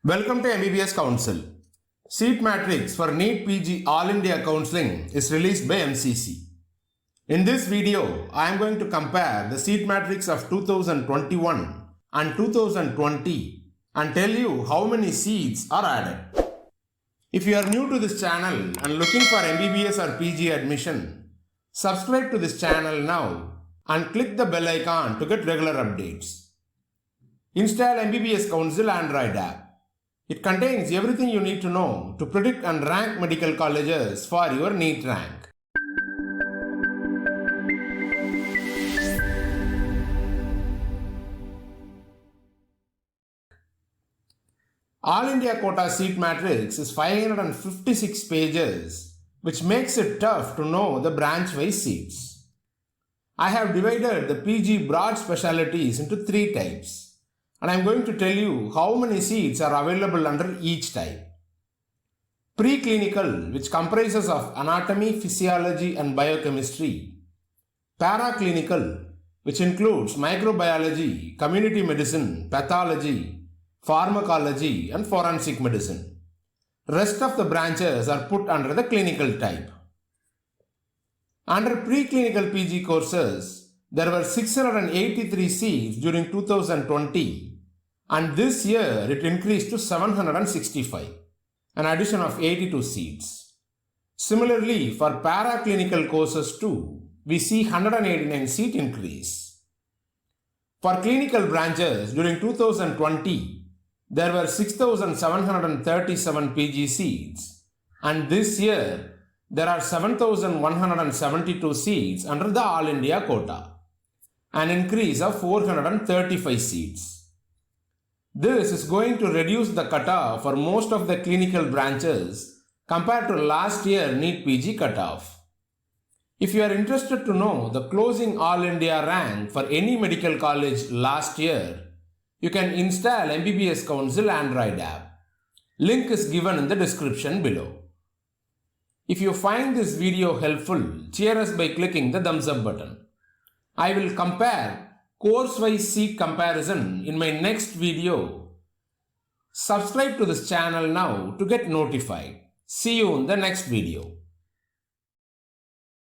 Welcome to MBBS Council. Seat matrix for NEET PG All India Counselling is released by MCC. In this video, I am going to compare the seat matrix of 2021 and 2020 and tell you how many seats are added. If you are new to this channel and looking for MBBS or PG admission, subscribe to this channel now and click the bell icon to get regular updates. Install MBBS Council Android app. It contains everything you need to know to predict and rank medical colleges for your NEET rank. All India quota seat matrix is 556 pages, which makes it tough to know the branch-wise seats. I have divided the PG broad specialties into three types, and I am going to tell you how many seats are available under each type. Preclinical, which comprises of anatomy, physiology and biochemistry. Paraclinical, which includes microbiology, community medicine, pathology, pharmacology and forensic medicine. Rest of the branches are put under the clinical type. Under preclinical PG courses, there were 683 seats during 2020, and this year it increased to 765, an addition of 82 seats. Similarly, for paraclinical courses too, we see 189 seat increase. For clinical branches during 2020, there were 6,737 PG seats, and this year there are 7,172 seats under the All India quota, an increase of 435 seats. This is going to reduce the cutoff for most of the clinical branches compared to last year NEET PG cutoff. If you are interested to know the closing All India rank for any medical college last year, you can install MBBS Council Android app. Link is given in the description below. If you find this video helpful, cheer us by clicking the thumbs up button. I will compare course-wise seat comparison in my next video. Subscribe to this channel now to get notified. See you in the next video.